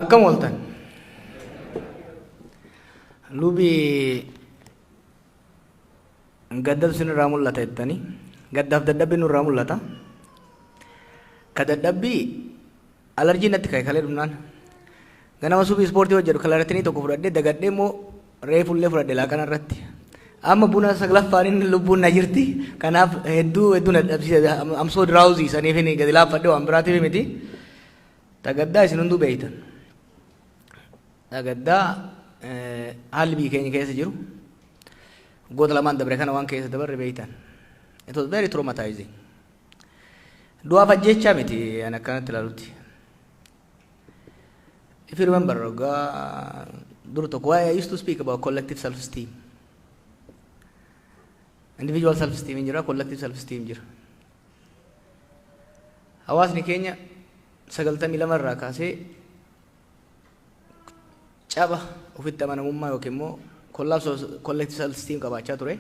Akkam ooltan lubi gaddatu sinirraa mul'ata jettanii gaddaaf dadhabbii nurraa mul'ata. Ka dadhabbii alarjii natti ka'e kalee dhumnaan ganama subii ispoortii hojjedhu kalaratinii tokko fudhadhee dagadhee immoo reefullee fudhadhe laaqana irratti amma buna saglaffaan inni lubbuun na jirti. Kanaaf hedduu na dhabsiise. I'm so drowsy saniif inni gadi laaffadhe waan biraatiif miti. Tagaddaa isin hunduu beeytan. Tagaddaa haalli biyya keenya keessa jiru goota lamaan dabre kana waan keessa dabarre beeytan. It was very traumatizing. Du'aaf ajjechaa miti an akkanatti ilaalutti. If you remember, dur tokko why I used to speak about collective self-esteem. Individual self-esteem jira, collective self-esteem jira. Hawaasni keenya 92 irraa kaasee caba ofitti amanamummaa yookiin immoo collective self-esteem qabaachaa ture.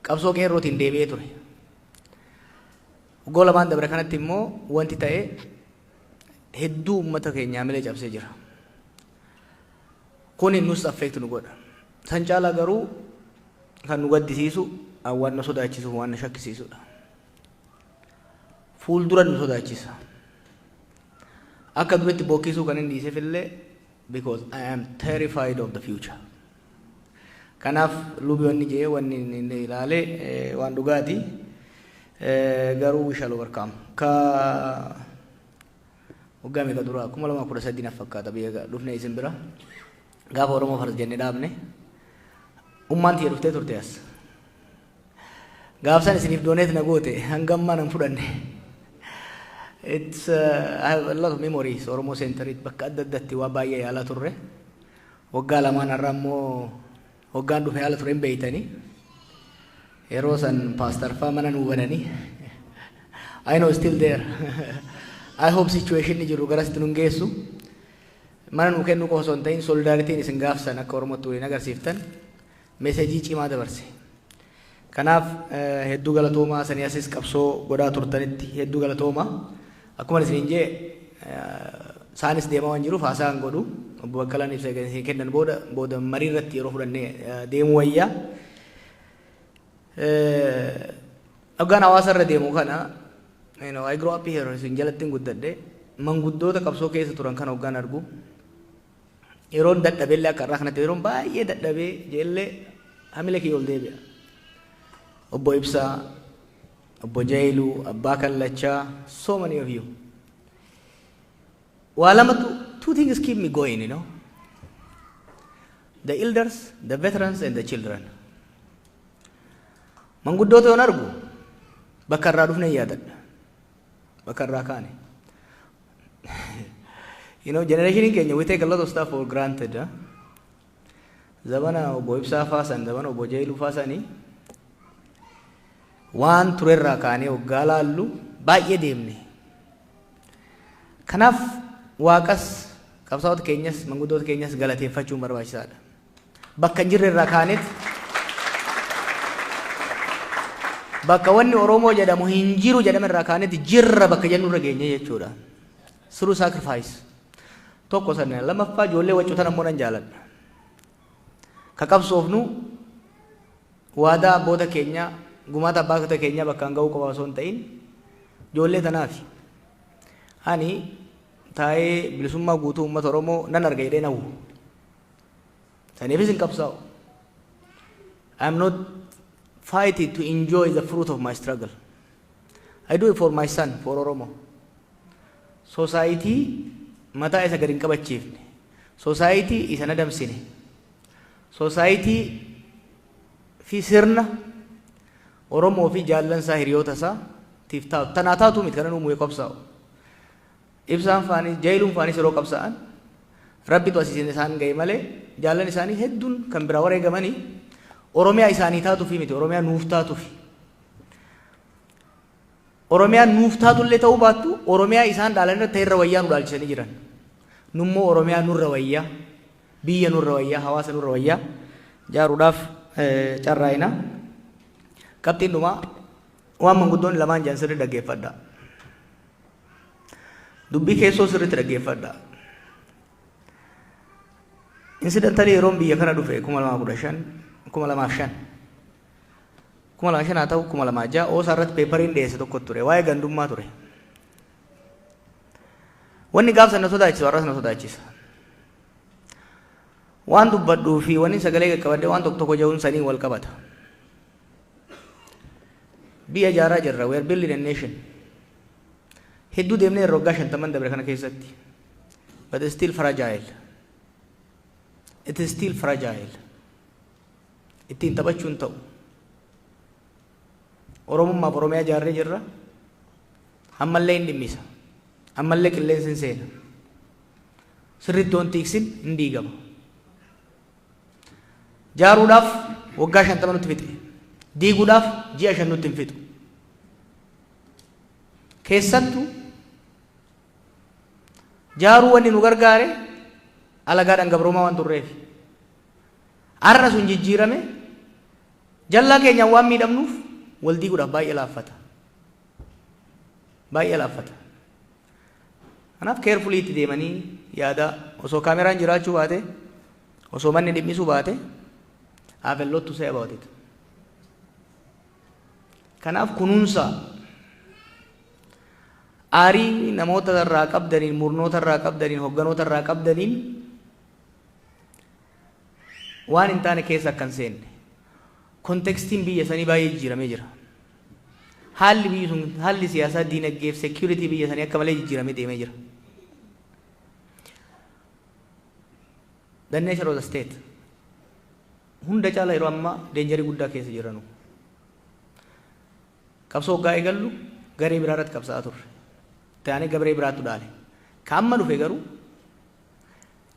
Qabsoo qeerrootiin deebi'ee ture. Waggaa lamaan dabre kanatti immoo wanti ta'e hedduu uummata keenyaa malee cabsee jira. Kun nus affeektu nu godha. San caalaa garuu kan nu gaddisiisu waan nu sodaachisu waan nu shakkisiisudha. Fuuldura nu sodaachisa. Akka duratti bokkisuu kan inni dhiiseef illee because I am terrified of the future. Kanaaf lubi wanni jee wanni inni ilaalee waan dhugaati garuu we shall overcome. Ka waggaa meeqa dura 2013 naaf fakkaata biyya dhufne isin bira gaafa Oromoo Fars jennee dhaabne ummaan tiyya dhuftee turte as. Gaafsan isiniif dooneet na goote hangammaa nan fudhanne. It's I have a lot of memories. Oromoo centered bakka adda addaatti waa baay'ee yaalaa turre. Waggaa lamaan irraa immoo waggaan dhufe yaala ture hin beeytanii. Yeroo san Pastor faa mana nuu bananii. I know still there. I hope situation ni jiru garasitti nun geessu. Mana nuu kennu qofa osoo hin ta'in solidaaritiin isin gaafsan akka Oromootti waliin agarsiiftan meesejii cimaa dabarse. Kanaaf hedduu galatoomaa sanii asis qabsoo godhaa turtanitti hedduu galatoomaa. Akkuma isin jee saanis deemaa waan jiruuf haasaan godhu obbo Bakkalaan ibsa kennan booda marii irratti yeroo fudhannee deemuu wayyaa. Afgaan hawaasa irra deemu kana I grew up here isin jalatti guddadhe manguddoota qabsoo keessa turan kan hoggaan argu yeroon dadhabeellee akka irraa kanatti yeroon baay'ee dadhabee jeellee hamila kiyya ol deebi'a. Obbo Ibsaa, Obbo Jailuu, Abbaa Kallachaa, so many of you. Two things keep me going, you know. The elders, the veterans, and the children. Manguddoota yoon argu bakka irraa dhufne yaadadha. Bakka irraa kaane. You know, generation keenya we take a lot of stuff for granted. Zamana Obbo Ibsaa faasan, zamana Obbo Jailuu faasanii waan turerraa kaanee waggaa laallu baay'ee deemne. Kanaaf waaqas qabsaa'ota keenyas manguddoota keenyas galateeffachuun barbaachisaadha. Bakka hin jirre irraa kaaneet bakka wanni Oromoo jedhamu hin jiru jedhame irraa kaaneet jirra bakka jennu irra geenye jechuudha. Through sacrifice. Tokko sana lammaffaa ijoollee waccuutan ammoo nan jaaladha. Ka qabsoofnu waadaa abboota keenyaa gumaata abbaata keenya bakka hanga'uu qofa osoo hin ta'in ijoollee tanaafi ani taa'ee bilisummaa guutuu uummata Oromoo nan arga jedhee nawwu saniifis hin qabsaa'u. I am not fighting to enjoy the fruit of my struggle. I do it for my son, for Oromo. Society mataa isa gadi hin qabachiifne. Society isa nadamsine. Society fi sirna Oromoo fi jaallansaa hiriyoota isaa tiif taatu tanaa taatu miti kana nuumuu qabsaa'u. Ibsaan faanis Jailuun faanis yeroo qabsaa'an rabbitu asiisin isaan ga'e malee jaallan isaanii hedduun kan biraa wareegamanii Oromiyaa isaanii taatu fi miti Oromiyaa nuuf taatu fi Oromiyaa nuuf taatullee ta'uu baattu Oromiyaa isaan dhaalan irratti irra wayyaa nu dhaalchisanii jiran. Nummoo Oromiyaa nurra wayyaa biyya nurra wayyaa hawaasa nurra wayyaa jaaruudhaaf carraa'ina. Qabxiin dhumaa waan manguddoonni lamaan jaan sirri dhaggeeffadha. Dubbii keessoo sirriitti dhaggeeffadha. incidentally yeroon biyya kana dhufe 2015 2005 haa ta'u 2006 oosaa irratti peepariin dhiyeesse tokko ture waa'ee gandummaa ture. Wanni gaafsan na sodaachisu har'as na sodaachisa. Waan dubbadhuu fi wanni sagalee qaqqabadde waan tokko ja'uun sanii wal qabata. Biyya jaaraa jirra, we are building a nation. Hedduu deemnee irra waggaa 50 dabre kana keessatti. But it's still fragile. It is still fragile. Ittiin taphachuun ta'u. Oromummaaf Oromiyaa jaarree jirra. Ammallee hin dhimmisa. Ammallee qilleensi hin seena. Sirriitti waan tiiksin hin diigama. Jaaruudhaaf waggaa 50 nutti fixe. Diiguudhaaf ji'a 5 nutti hin fixu. Keessattuu jaaruu wanni nu gargaare alagaadhaan gabroomaa waan turreef. Har'a sun jijjiirame jallaa keenyaan waan miidhamnuuf wal diiguudhaaf baay'ee laaffata. Baay'ee laaffata. Kanaaf carefully itti deemanii yaada osoo kaameraan jiraachuu baate osoo manni dhimmisuu baate I have a lot to say about it. Kanaaf kunuunsa aarii namoota irraa qabdaniin murnoota irraa qabdaniin hogganoota irraa qabdaniin waan hin taane keessa akka hin seenne kontekstiin biyya sanii baay'ee jijjiiramee jira. Haalli biyyi sun haalli siyaasaa diinagdeef security biyya sanii akka malee jijjiiramee deemee jira. The nature of the state hunda caala yeroo ammaa deenjarii guddaa keessa jiranu. Qabsoo waggaa eegallu garee biraa irratti qabsaa'aa turre. Taanee gabree biraattu dhaale. Ka amma dhufe garuu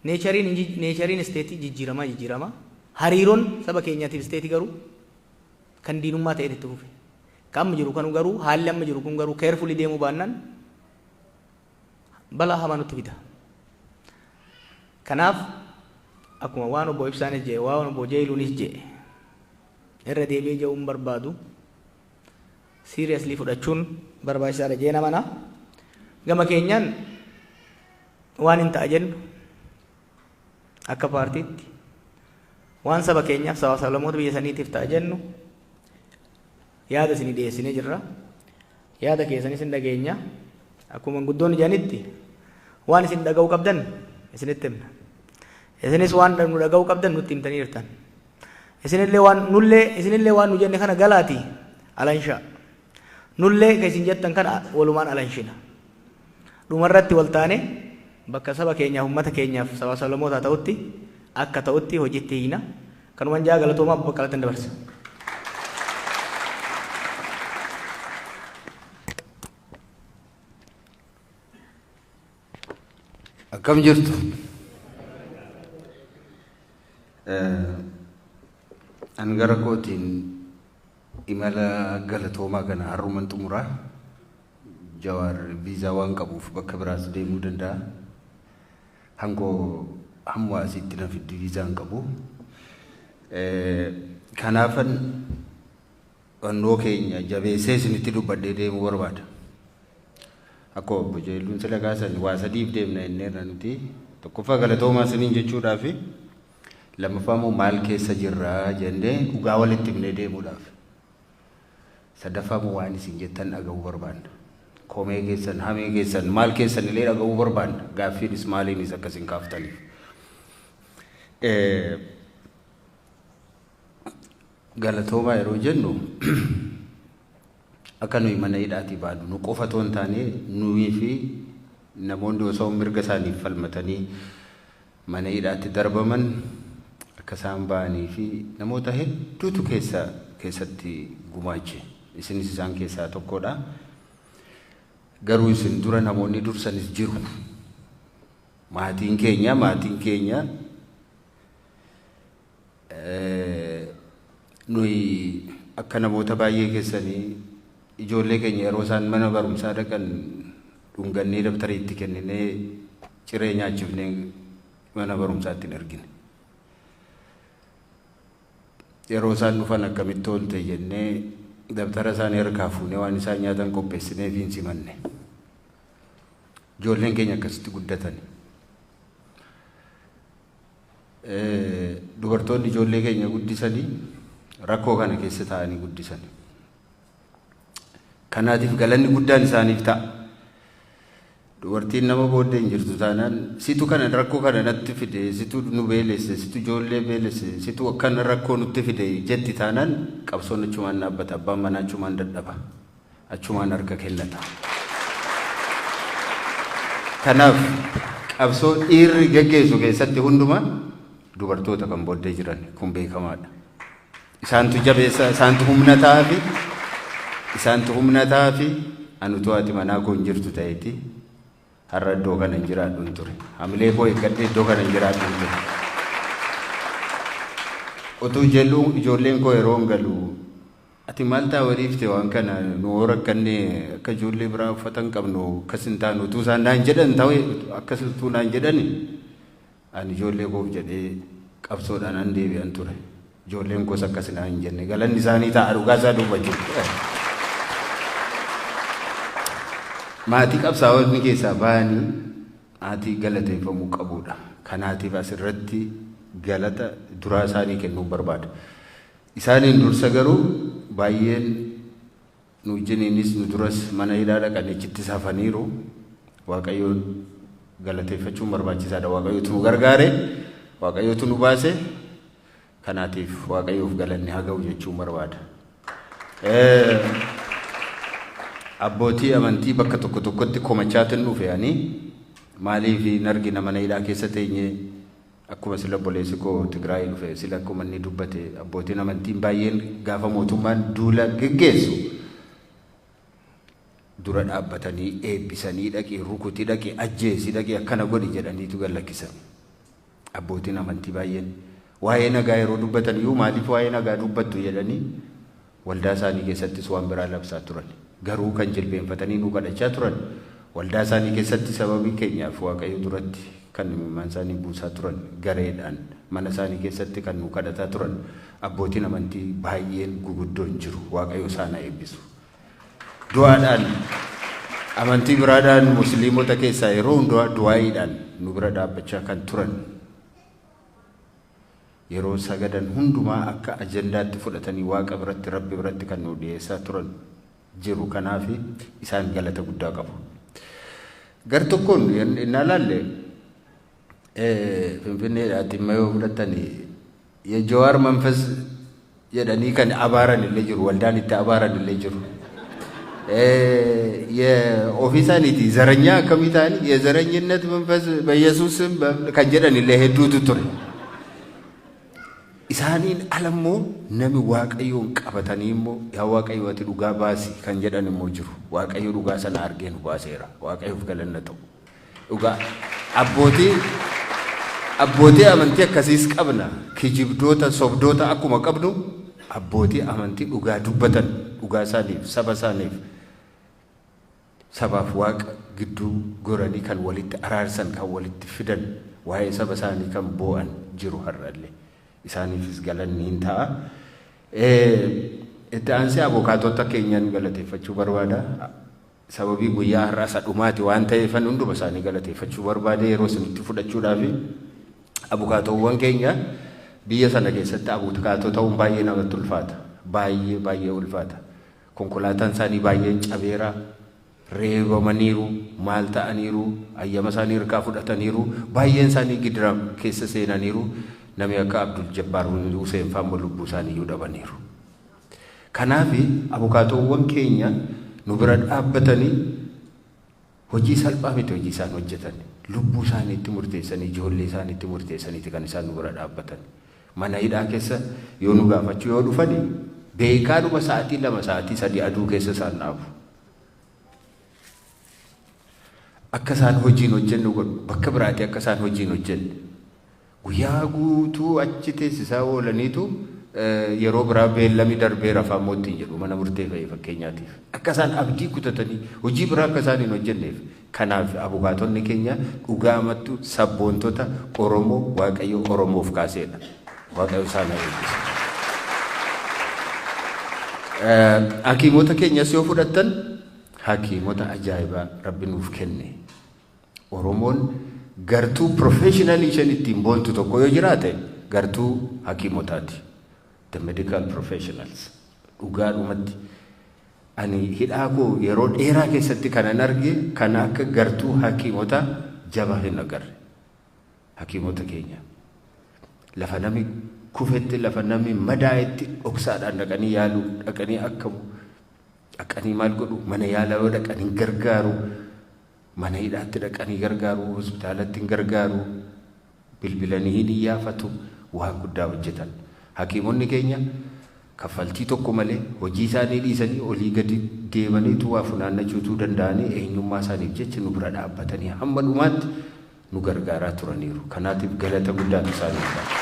neechariin isteetii jijjiiramaa. Hariiroon saba keenyaatiif isteetii garuu kan diinummaa ta'e itti fufe. Ka amma jiru kanu garuu haalli amma jiru kun garuu carefully deemuu baannaan balaa hamaa nutti fida. Kanaaf akkuma waan obbo Ibsaanis jedhe waan obbo Jeeluunis jedhe irra deebi'ee jedhuun barbaadu seriously fudhachuun barbaachisaadha jee namana. Gama keenyaan waan hin ta'a jennu akka paartiitti waan saba keenyaaf sablamoota biyya saniitiif ta'a jennu yaada isinii dhiyeessinee jirra. Yaada keessanis hin dhageenya. Akkuma guddoonni jedhanitti waan isin dhaga'uu qabdan isinitti himna. Isinis waan nu dhaga'uu qabdan nutti himtanii jirtan. Isinillee waan nu jenne kana galaati alanshaa. Nullee ka isin jettan kana walumaan alanshina. Dhumarratti wal taane bakka saba keenyaaf uummata keenyaaf sablamoota ta'utti akka ta'utti hojiitti hiina. Kanumaan jaa galatoomaa bakka kalatan dabarsa. Akkam jirtu? An gara kootiin imala galatoomaa kana har'uman xumuraa. Jawaar biizaa waan qabuuf bakka biraas deemuu danda'a. Hangoo hamma asitti na fiddu biizaa hin qabu. Kanaafan wannoo keenya jabeessee isinitti dubbadhee deemuu barbaada. Akkoo obbo Jeeluun sila kaasan waa sadiif deemna inneerra nuti tokkoffaa galatoomaa isiniin jechuudhaaf lammaffaa immoo maal keessa jirraa jennee dhugaa walitti himnee deemuudhaaf sadaffaa immoo waan isin jettan dhaga'uu barbaanna. Komee keessan, hamee keessan, maal keessan illee dhaga'uu barbaanna. Gaaffiinis maaliinis akkasiin kaaftaniif. Galatoomaa yeroo jennu akka nuyi mana hidhaatii baanu nu qofa otoo hin taane nuyi fi namoonni osoo mirga isaaniif falmatanii mana hidhaatti darbaman akka isaan ba'anii fi namoota hedduutu keessatti gumaache. Isinis isaan keessaa tokkodha. Garuu isin dura namoonni dursanis jiru. Maatiin keenya nuyi akka namoota baay'ee keessanii ijoollee keenya yeroo isaan mana barumsaa dhaqan dhungannee dabtarii itti kenninee ciree nyaachifnee mana barumsaatti hin argine. Yeroo isaan dhufan akkamitti oolte jennee dabtara isaanii harkaa fuunee waan isaan nyaatan qopheessinee fi hin simanne. Ijoolleen keenya akkasitti guddatan. dubartoonni ijoollee keenya guddisanii rakkoo kana keessa taa'anii guddisanii. Kanaatiif galanni guddaan isaaniif ta'a. Dubartiin nama booddee hin jirtu taanaan situ kana rakkoo kana natti fide, situ nu beelesse, situ ijoollee beelesse, situ akkana rakkoo nutti fide jetti taanaan qabsoon achumaan dhaabbata, abbaan manaa achumaan dadhaba, achumaan harka kennata. Kanaaf qabsoo dhiirri geggeessu keessatti hundumaa dubartoota kan booddee jiran kun beekamaadha. Isaantu jabeessa, isaantu humnataa fi anutu ati manaa koo hin jirtu ta'eeti har'a iddoo kana hin jiraadhu hin ture. Hamilee koo eeggadhee iddoo kana hin jiraadhu hin ture. Utuu ijoolleen koo yeroo hin galu ati maal ta'a waliifte waan kana nu rakkannee akka ijoollee biraa uffata hin qabnu akkas hin taanu utuu isaan naan jedhan ta'e akkas utuu naan jedhani ani ijoollee koof jedhee qabsoodhaan an deebi'an ture. Ijoolleen koos akkas naan hin jenne galanni isaanii ta'a dhugaa isaa dubbachuudha. Maatii qabsaa'onni keessaa ba'anii maatii galateeffamuu qabudha. Kanaatiif asirratti galata duraa isaanii kennuu barbaada. Isaaniin dursa garuu baay'een nu wajjiniinis nu duras mana hidhaa dhaqanii achitti safaniiru. Waaqayyoon galateeffachuun barbaachisaadha. Waaqayyootu nu gargaare, Waaqayyootu nu baase. Kanaatiif Waaqayyoof galanni haa ga'u jechuun barbaada. Abbootii amantii bakka tokko tokkotti komachaatiin dhufeanii maaliif hin argina mana hidhaa keessa teenyee akkuma sila obboleessi koo Tigraay dhufe sila akkuma inni dubbate abbootiin amantiin baay'een gaafa mootummaan duula geggeessu dura dhaabbatanii eebbisanii dhaqee rukutii dhaqee ajjeesii dhaqee akkana godhi jedhaniitu gallakkisan. Abbootiin amantii baay'een waa'ee nagaa yeroo dubbatan iyyuu maaliif waa'ee nagaa dubbattu jedhanii waldaa isaanii keessattis waan biraa labsaa turan. Garuu kan jilbeenfatanii nu kadhachaa turan waldaa isaanii keessatti sababii keenyaaf Waaqayyo duratti kan imimmaan isaanii buusaa turan gareedhaan mana isaanii keessatti kan nu kadhataa turan abbootiin amantii baay'een guguddoon jiru. Waaqayyo isaan haa eebbisu. Du'aadhaan amantii biraadhaan musliimota keessaa yeroo hundaa du'aa'iidhaan nu bira dhaabbachaa kan turan yeroo sagadan hundumaa akka ajandaatti fudhatanii Waaqa biratti Rabbi biratti kan nu dhiyeessaa turan jiru. Kanaaf isaan galata guddaa qabu. Gar tokkoon innaa laalle Finfinneedhaatti immoo yoo fudhatanii የጀዋር መንፈስ jedhanii kan abaaran illee jiru, waldaan itti abaaran illee jiru. የኦፊሳኒቲ ዘረኛ ከሚታኒ የዘረኝነት መንፈስ በኢየሱስም kan jedhan illee hedduutu ture. Isaaniin alammoo nami Waaqayyoon qabatanii immoo yaa Waaqayyo ati dhugaa baasi kan jedhan immoo jiru. Waaqayyo dhugaa sana argee nu baaseera. Waaqayyoof galanna ta'u. Dhugaa abbootii amantii akkasiis qabna. Kijibdoota sobdoota akkuma qabnu abbootii amantii dhugaa dubbatan dhugaa isaaniif saba isaaniif sabaaf Waaqa gidduu goranii kan walitti araarsan kan walitti fidan waa'ee saba isaanii kan boo'an jiru har'allee. Isaaniifis galanni hin ta'a. Itti aansee abokaatota keenyan galateeffachuu barbaada. Sababii guyyaa har'aa sadhumaati waan ta'eefan hunduma isaanii galateeffachuu barbaade yeroo isinitti fudhachuudhaaf abokaatowwan keenya biyya sana keessatti abokaatoo ta'uun baay'ee namatti ulfaata. Baay'ee ulfaata. Konkolaataan isaanii baay'een cabeera. Reebamaniiru, maal ta'aniiru, ayyama isaanii hirkaa fudhataniiru, baay'een isaanii gidira keessa seenaniiru. Nami akka Abdul Jabbaar Hussein fa'aa lubbuu isaanii iyyuu dhabaniiru. Kanaaf abokaatowwan keenya nu bira dhaabbatanii hojii salphaa miti hojii isaan hojjetan. Lubbuu isaaniitti murteessanii ijoollee isaaniitti murteessaniiti kan isaan nu bira dhaabbatan. Mana hidhaa keessa yoo nu gaafachuu yoo dhufani beekaadhuma sa'aatii 2 sa'aatii 3 aduu keessa isaan dhaabu. Akka isaan hojiin hojjennu godhu bakka biraatti akka isaan hojiin hojjennu. Guyyaa guutuu achi teessisaa oolaniitu yeroo biraa beellamii darbeera afaan mootiin jedhu mana murtee fa'ee fakkeenyaatiif. Akka isaan abdii kutatanii hojii biraa akka isaan hin hojjenneef. Kanaaf abokaatonni keenya dhugaamattu sabboontota Oromoo Waaqayyo Oromoof kaaseedha. Waaqayyo isaan haa eebbisu. Hakiimota keenyas yoo fudhattan hakiimota ajaa'ibaa Rabbi nuuf kenne. Oromoon gartuu professionally isheen ittiin boontu tokko yoo jiraate gartuu hakiimotaati. The medical professionals dhugaadhumatti ani hidhaa koo yeroo dheeraa keessatti kanan arge kan akka gartuu hakiimota jaba hin agarre. Hakiimota keenya lafa namni kufetti lafa namni madaa'etti dhoksaadhaan dhaqanii yaaluu dhaqanii akkamu dhaqanii maal godhu mana yaalaa yoo dhaqanii gargaaru mana hidhaatti dhaqanii gargaaru hospitaalatti gargaaru bilbilanii hin iyyaafatu waan guddaa hojjetan. Hakiimonni keenya kaffaltii tokko malee hojii isaanii dhiisanii olii gadi deemaniitu waa funaannachuutuu danda'anii eenyummaa isaaniif jecha nu bira dhaabbatanii hamma dhumaatti nu gargaaraa turaniiru. Kanaatiif galata guddaatu isaaniif ta'a.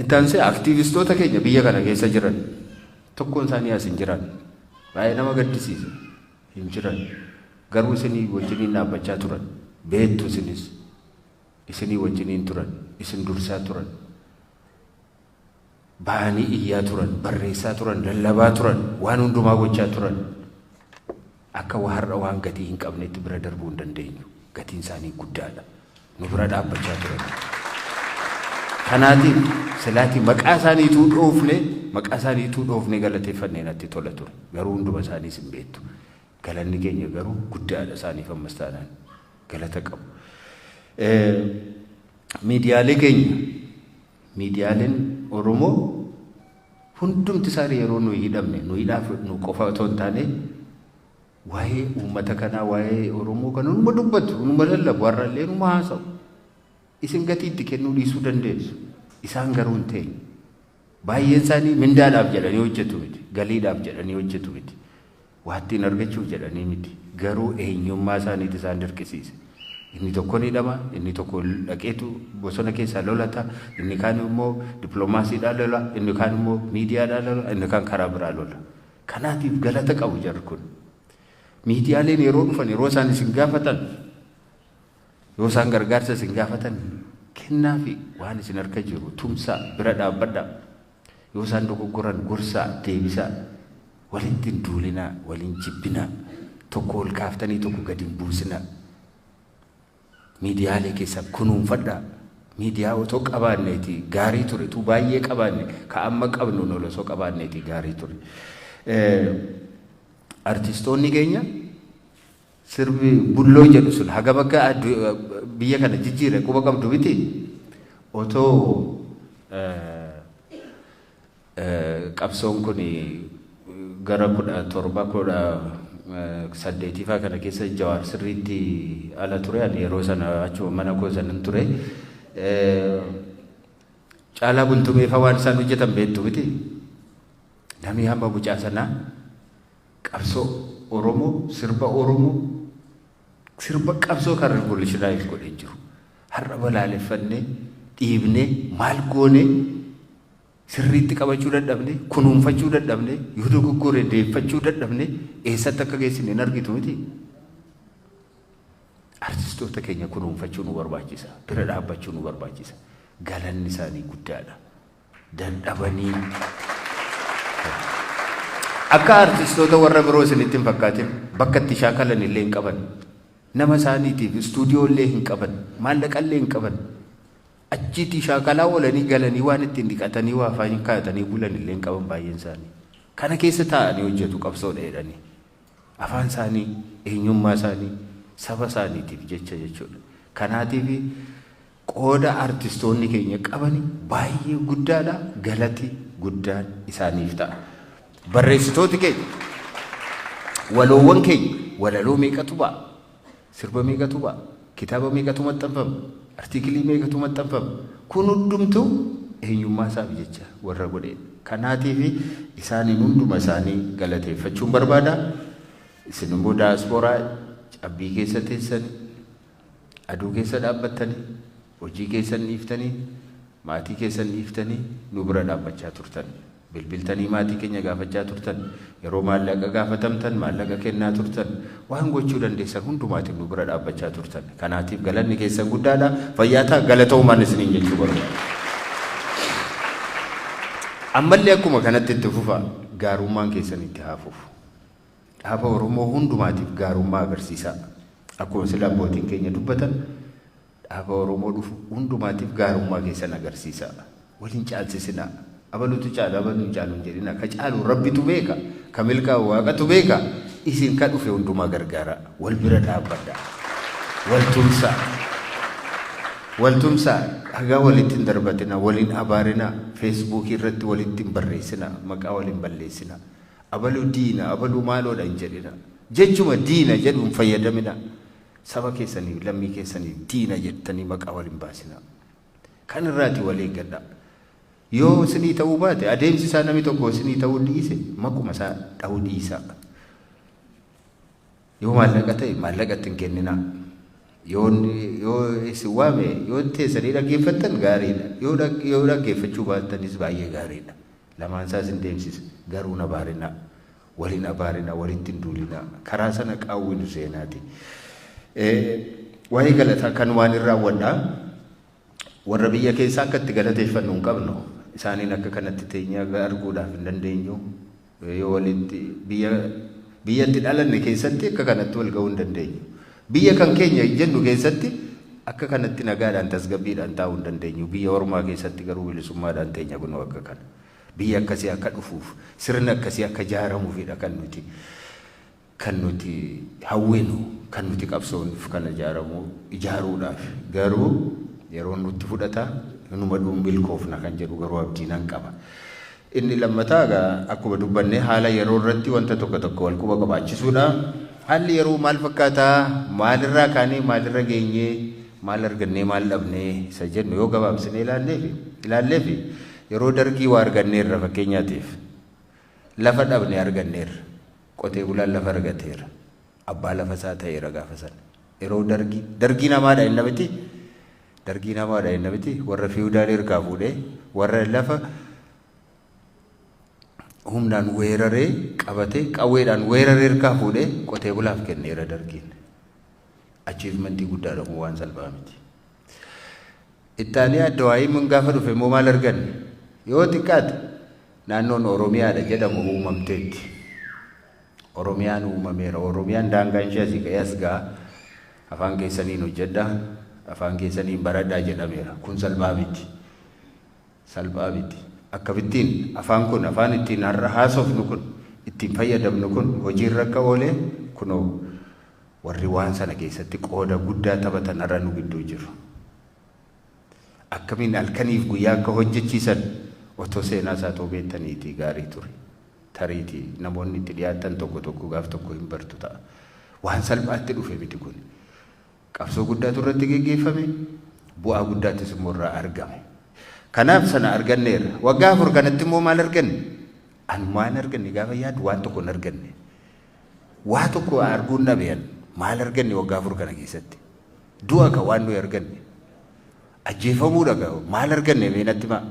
Intaansee aktiivistoota keenya biyya kana keessa jiran tokkoon isaanii as hin jiran baay'ee nama gaddisiisa hin jiran garuu isinii wajjiniin dhaabbachaa turan beektu isinis isinii wajjiniin turan isin dursaa turan ba'anii iyyaa turan barreessaa turan lallabaa turan waan hundumaa gochaa turan akka har'a waan gatii hin qabnetti bira darbuu hin dandeenyu. Gatiin isaanii guddaadha. Nu bira dhaabbachaa turan. Kanaatiif silaatii maqaa isaaniituu dhoofne galateeffannee natti tola ture. Garuu hunduma isaaniis hin beektu. Galanni keenya garuu guddaadha isaaniif ammas taanaan galata qabu. Miidiyaalee keenya miidiyaaleen Oromoo hundumti isaanii yeroo nu hidhamne nu hidhaaf nu qofa otoo hin taane waa'ee uummata kanaa waa'ee Oromoo kana numa dubbatu numa lallabu warraallee numa haasa'u. Isin gatii itti kennuu dhiisuu dandeessu. Isaan garuu hin ta'e. Baay'een isaanii mindaadhaaf jedhanii hojjetu miti. Galiidhaaf jedhanii hojjetu miti. Waattiin argachuuf jedhanii miti. Garuu eenyummaa isaaniitti isaan dirqisiise. Inni tokko ni hidhama, inni tokko dhaqeetu bosona keessaa lolata, inni kaan immoo dippiloomaasiidhaan lola, inni kaan immoo miidiyaadhaan lola, inni kaan karaa biraa lola. Kanaatiif galata qabu jarri kun. Miidiyaaleen yeroo dhufan yeroo isaan isin gaafatan yoo isaan gargaarsa isin gaafatan kennaa fi waan isin harka jiru tumsaa bira dhaabbadhaa. Yoo isaan dogoggoran gorsaa deebisaa walitti hin duulinaa waliin jibbinaa tokko ol kaaftanii tokko gadi hin buusinaa. Miidiyaalee keessaa kunuunfadhaa. Miidiyaa otoo qabaanneeti gaarii ture tu baay'ee qabaanne ka amma qabnu nolo osoo qabaanneeti gaarii ture. Artistoonni keenya sirbi bulloo jedhu sun haga bakka biyya kana jijjiire quba qabdu miti otoo qabsoon kun gara 17 faa kana keessa Jawaar sirriitti ala ture ani yeroo sana achuma mana koo sanan ture caalaa bultumee fa waan isaan hojjetan beektu miti namni hamma bucaa sanaa qabsoo Oromoo sirba qabsoo kan revolutionaayis godhee jiru har'a balaaleffannee dhiibnee maal goone sirriitti qabachuu dadhabne kunuunfachuu dadhabne yoo dogoggore deeffachuu dadhabne eessatti akka geessine hin argitu miti. Artistoota keenya kunuunfachuu nu barbaachisa bira dhaabbachuu nu barbaachisa galanni isaanii guddaadha. Dadhabanii akka artistoota warra biroo isinitti hin fakkaatin bakka itti shaakalan illee hin qaban nama isaaniitiif istuudiyoo illee hin qaban maallaqa illee hin qaban achitti shaakalaa oolanii galanii waan ittiin dhiqatanii waa afaan kaa'atanii bulan illee hin qaban baay'een isaanii kana keessa taa'anii hojjetu qabsoodha jedhanii afaan isaanii eenyummaa isaanii saba isaaniitiif jecha jechuudha. Kanaatiif qooda artistoonni keenya qabanii baay'ee guddaadha galati guddaan isaaniif ta'a. Barreessitooti keenya waloowwan keenya walaloo meeqatu ba'a sirba meeqatu ba'a kitaaba meeqatu maxxanfama artiikilii meeqatu maxxanfama kun hundumtuu eenyummaa isaaf jecha warra godhee. Kanaatiif isaaniin hunduma isaanii galateeffachuun barbaada. Isin immoo daasporaa cabbii keessa teessan aduu keessa dhaabbattanii hojii keessan dhiiftanii maatii keessan dhiiftanii nu bira dhaabbachaa turtan. Bilbiltanii maatii keenya gaafachaa turtan yeroo maallaqa gaafatamtan maallaqa kennaa turtan waan gochuu dandeessan hundumaatiin nu bira dhaabbachaa turtan. Kanaatiif galanni keessan guddaadha. Fayyaa ta'a galatoomaan isiniin jechuu barbaada. Ammallee akkuma kanatti itti fufaa gaarummaan keessan itti haa fufu. dhaaba Oromoo hundumaatiif gaarummaa agarsiisaa. Akkuma sila abbootiin keenya dubbatan dhaaba Oromoo dhufu hundumaatiif gaarummaa keessan agarsiisaa. Waliin caalchisinaa. Abalutu caala abaluun caaluun jedhina. Ka caalu Rabbitu beeka. Ka milkaa'u Waaqatu beeka. Isin ka dhufe hundumaa gargaara. Wal bira dhaabbadha. Waltumsaa dhagaa walitti hin darbatina, waliin abaarina, feesbuukii irratti walitti hin barreessina, maqaa waliin balleessina. Abaluu diina, abaluu maaloodha hin jedhina. Jechuma diina jedhuun fayyadamina. Saba keessaniif, lammii keessaniif diina jettanii maqaa waliin baasina. Kan irraati wal eeggadha. Yoo isinii ta'uu baate adeemsi isaa namni tokko isinii ta'uu dhiise makuma isaa dha'uu dhiisa. Yoo maallaqa ta'e maallaqatti hin kennina. Yoo isin waame yoo teessanii dhaggeeffattan gaariidha. Yoo dhaggeeffachuu baattanis baay'ee gaariidha. Lamaan isaas hin deemsisa. Garuu na baarina. Waliin abaarina, walitti hin duulina. Karaa sana qaawwinu seenaati. Waa'ee galataa kan waan irraa raawwadhaa. Warra biyya keessaa akka itti galateeffannu hin qabnu. Isaaniin akka kanatti teenyaa arguudhaaf hin dandeenyu. Yoo walitti biyyatti dhalanne keessatti akka kanatti wal ga'uu hin dandeenyu. Biyya kan keenya jennu keessatti akka kanatti nagaadhaan tasgabbiidhaan taa'uu hin dandeenyu. Biyya ormaa keessatti garuu bilisummaadhaan teenya kunoo akka kana. Biyya akkasii akka dhufuuf, sirna akkasii akka ijaaramuufidha kan nuti hawwinu, kan nuti qabsoonuuf kan ijaaruudhaaf. Garuu yeroo nutti fudhata numa dhuun bilkoofna kan jedhu garuu abdiinan qaba. Inni lammataa akkuma dubbanne haala yeroo irratti wanta tokko wal quba qabaachisuudha. Haalli yeroo maal fakkaataa, maalirraa kaanee maalirra geenyee, maal argannee maal dhabnee isa jennu yoo gabaabsine ilaalleef yeroo dargii waa arganneerra fakkeenyaatiif lafa dhabne arganneerra. Qotee bulaan lafa argateera. Abbaa lafa isaa ta'eera gaafa sana. Yeroo dargii namaadha inni miti. Dargii namaadha inni miti. Warra fiiwudaalii hirkaa fuudhee warra lafa humnaan weeraree qabatee qawweedhaan weeraree hirkaa fuudhee qotee bulaaf kenneera dargiin. Achievmentii guddaadha kun waan salphaa miti. Ittaanii adda waa'ee mun gaafa dhufe immoo maal arganne? Yoo xiqqaate naannoon Oromiyaadha jedhamu uumamteetti. Oromiyaan uumameera. Oromiyaan daangaan ishee asii ka'ee as ga'a. Afaan keessaniin hojjedha. Afaan keessaniin baradhaa jedhameera. Kun salphaa miti. Salphaa miti. Akkabittiin afaan kun afaan ittiin har'a haasofnu kun ittiin fayyadamnu kun hojiirra akka oolee kunoo warri waan sana keessatti qooda guddaa taphatan har'a nu gidduu jiru. Akkamiin halkaniif guyyaa akka hojjechiisan otoo seenaa isaa ta'uu beektaniitii gaarii ture. Tariitii namoonni itti dhiyaatan tokko gaaf tokko hin bartu ta'a. Waan salphaatti dhufe miti kun. Qabsoo guddaatu irratti geggeeffame, bu'aa guddaattis immoo irraa argame. Kanaaf sana arganneerra. Waggaa 4 kanatti immoo maal arganne? Waan arganne gaafa yaadu waan tokko hin arganne. Waa tokko arguun dhabeeyyan maal arganne waggaa 4 kana keessatti? Du'a ka waan nuyi arganne. Ajjeefamuudha ka maal arganne meenatti maa?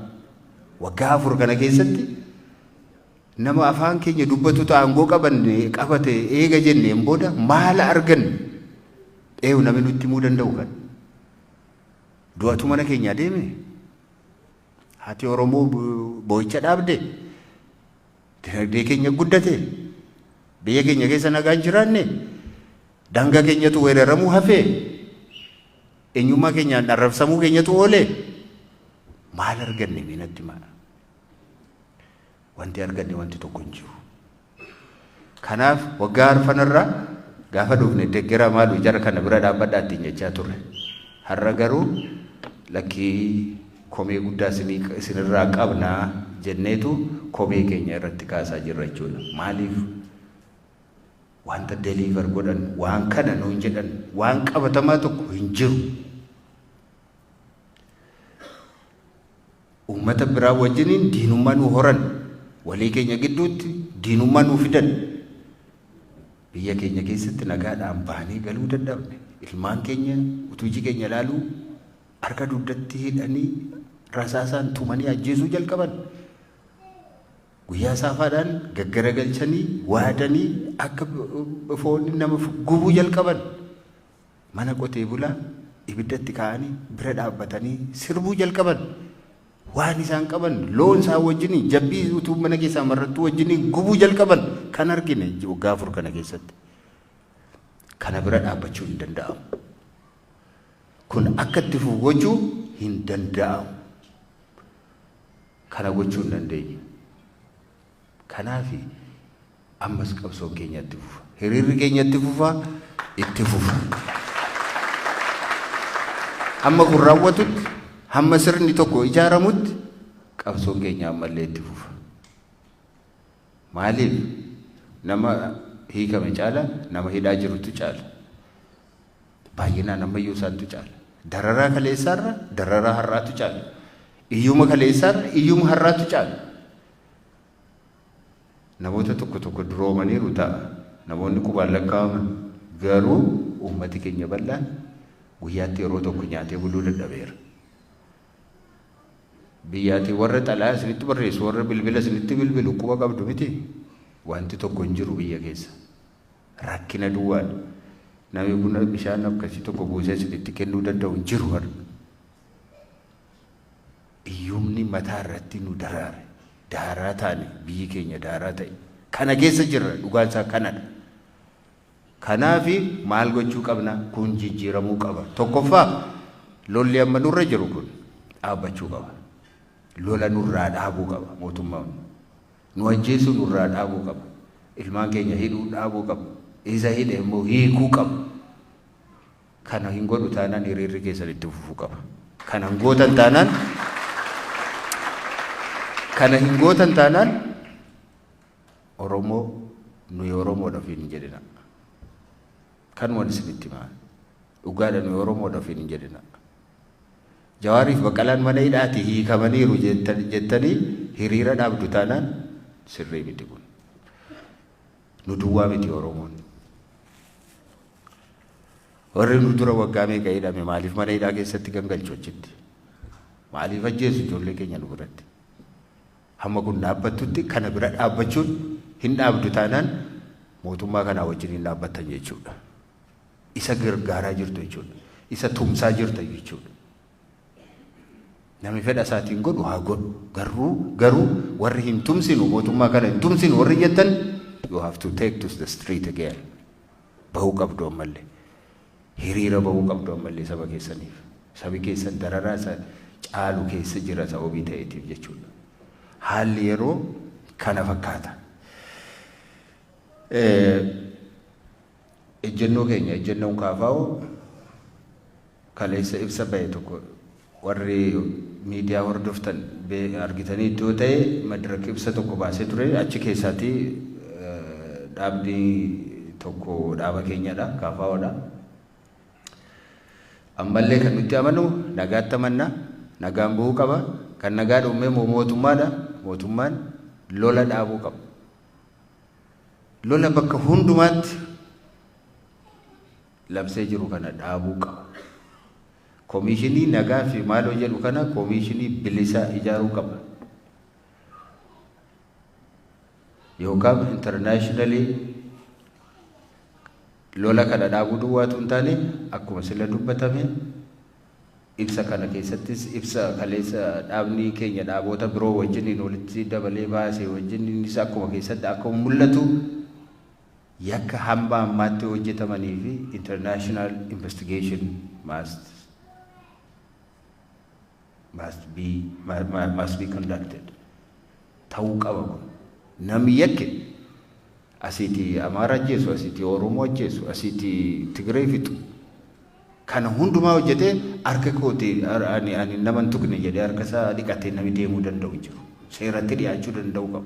Waggaa 4 kana keessatti nama afaan keenya dubbatu aangoo qabate eega jenneen booda maal arganne? Namni nutti himuu danda'u kan. Du'atu mana keenya deeme. Haati Oromoo boo'icha dhaabde. Dinagdee keenya guddate. Biyya keenya keessa nagaan jiraanne. Daangaa keenyatu weeraramuu hafee. Eenyummaa keenyaan arrabsamuu keenyatu oolee. Maal arganne meenatti maa? Wanti arganne wanti tokko hin jiru. Kanaaf waggaa arfanarraa gaafa dhufne deeggaraa maalu jara kana bira dhaabbadhaa ittiin jechaa turre. Har'a garuu lakkii komee guddaa isinirraa qabnaa jenneetu komee keenya irratti kaasaa jirra jechuudha. Maaliif wanta deliver godhan waan kana nuun jedhan waan qabatamaa tokko hin jiru. Uummata biraa wajjiniin diinummaa nu horan walii keenya gidduutti diinummaa nu fidan. Biyya keenya keessatti nagaadhaan baanee galuu dadhabne. Ilmaan keenya utuujii keenya ilaaluu harka dugdatti hidhanii rasaasaan tumanii ajjeesuu jalqaban. Guyyaa saafaadhaan gaggaragalchanii waadanii akka foon nama gubuu jalqaban. Mana qotee bulaa ibiddatti kaa'anii bira dhaabbatanii sirbuu jalqaban. Waan isaan qaban loon isaan wajjiniin jabbii utuu mana keessaa marrattuu wajjiniin gubuu jalqaban. kan argine waggaa 4 kana keessatti kana bira dhaabbachuu hin danda'amu. Kun akka itti fufu gochuu hin danda'amu. Kana gochuu hin dandeenye. Kanaafi ammas qabsoon keenya itti fufa. Hiriirri keenya itti fufa, itti fufa. Hamma kun raawwatutti, hamma sirni tokko ijaaramutti qabsoon keenya ammallee itti fufa. Maaliif nama hiikame caala, nama hidhaa jirutu caala. Baay'inaan ammayyuu isaantu caala. Dararaa kaleessaarra dararaa har'aatu caala. Iyyuma kaleessaarra iyyuma har'aatu caala. Namoota tokko duroomaniiru ta'a. Namoonni qubaan lakkaa'aman garuu uummati keenya bal'aan guyyaatti yeroo tokko nyaatee buluu dadhabeera. Biyyaatti warra xalaa isinitti barreessu, warra bilbila isinitti bilbilu quba qabdu miti. Wanti tokko hin jiru biyya keessa. Rakkina duwwaadha. Namni buna bishaan akkasii tokko buusee isinitti kennuu danda'u hin jiru har'a. Iyyumni mataa irratti nu daraare. Daaraa taane biyyi keenya daaraa ta'e. Kana keessa jirra dhugaan isaa kanadha. Kanaafi maal gochuu qabna? Kun jijjiiramuu qaba. Tokkoffaa lolli amma nurra jiru kun dhaabbachuu qaba. Lola nurraa dhaabuu qaba mootummaan. Nu ajjeesuu nurraa dhaabuu qaba. Ilmaan keenya hidhuu dhaabuu qaba. Isa hidhe immoo hiikuu qaba. Kana hin godhu taanaan hiriirri keessan itti fufuu qaba. Kana hin gootan taanaan Oromoo nuyi Oromoodhaaf hin jedhina. Kanuma isinitti himaa. Dhugaadha nuyi Oromoodhaaf hin jedhina. Jawaariif Baqqalaan mana hidhaatti hiikamaniiru jettanii hiriira dhaabdu taanaan sirrii miti kun. Nu duwwaa miti Oromoon. Warri nu dura waggaa meeqa hidhame maaliif mana hidhaa keessatti gangalchu achitti? Maaliif ajjeesu ijoollee keenya nu biratti? Hamma kun dhaabbattutti kana bira dhaabbachuun hin dhaabdu taanaan mootummaa kanaa wajjin hin dhaabbattan jechuudha. Isa gargaaraa jirtu jechuudha. Isa tumsaa jirtu jechuudha. Namni fedha isaatiin godhu haa godhu. Garuu warri hin tumsinu mootummaa kana hin tumsinu warri jettan you have to take to the street again. Bahuu qabdu ammallee. Hiriira bahuu qabdu ammallee saba keessaniif. Sabi keessan dararaa isa caalu keessa jira sababii ta'eetiif jechuudha. Haalli yeroo kana fakkaata. Ejjennoo keenya ejjennoon kaafaa'u kaleessa ibsa bahe tokko warri miidiyaa hordoftan argitanii iddoo ta'e madaraka ibsa tokko baasee ture achi keessaati dhaabni tokko dhaaba keenyadha kaafaa'uudha. Ammallee kan nuti amanu nagaatti amanna nagaan bu'uu qaba kan nagaa dhume mootummaadha mootummaan lola dhaabuu qaba. Lola bakka hundumaatti labsee jiru kana dhaabuu qaba. Komishinii nagaa fi maaloo jedhu kana komishinii bilisaa ijaaruu qaba. Yookaan internationally lola kana dhaabuu duwwaatu hin taane akkuma sila dubbatame ibsa kana keessattis ibsa kaleessa dhaabni keenya dhaaboota biroo wajjiniin walitti dabalee baasee wajjiniinis akkuma keessatti akkuma mul'atu yakka hamba ammaatti hojjetamanii fi international investigation must be conducted. Ta'uu qaba kun. Namni yakke asiiti Amaaraa ajjeesu, asiiti Oromoo ajjeesu, asiiti Tigree fixu. Kana hundumaa hojjetee harka kooti ani naman tuqne jedhee harka isaa dhiqatee namni deemuu danda'u jiru. Seeratti dhiyaachuu danda'u qaba.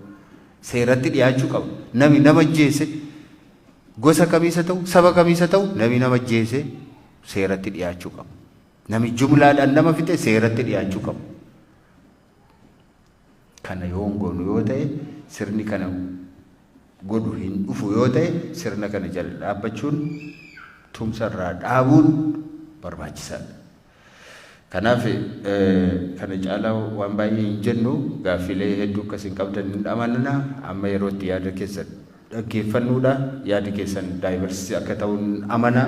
Seeratti dhiyaachuu qaba. Namni nama ajjeese gosa kamiisa ta'u saba kamiisa ta'u namni nama ajjeese seeratti dhiyaachuu qaba. Namni jumlaadhaan nama fixe seeratti dhiyaachuu qaba. Kana yoo goonu yoo ta'e sirni kana godhu hin dhufu yoo ta'e sirna kana jala dhaabbachuun tumsarraa dhaabuun barbaachisaadha. Kanaaf kana caalaa waan baay'ee hin jennu gaaffilee hedduu akkasiin qabdan hin amanna amma yerootti yaada keessan dhaggeeffannuudha yaadi keessan daayivarsii akka ta'uun amana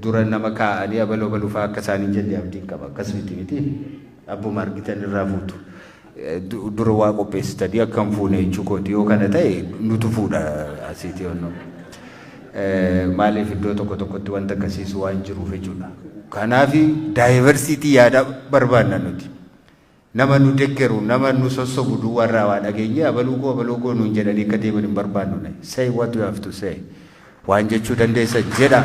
dura nama kaa'anii abaluu fa'aa akka isaanii jenne abdiin qaba akkasumatti miti abbuma argitan irraa fuutu dura waa qopheessitanii akkam fuune jechuu kooti yoo kana ta'e nutu fuudha asiiti yoonno. Maaliif iddoo tokko tokkotti wanta akkasiisu waan jiruuf jechuudha. Kanaaf daayivarsiitii yaada barbaanna nuti. Nama nu deggeru, nama nu sossobu duwwarraa waa dhageenye abaluu koo nuun jedhanii akka deeman hin barbaannu. Say what you have to say. Waan jechuu dandeessa jedha.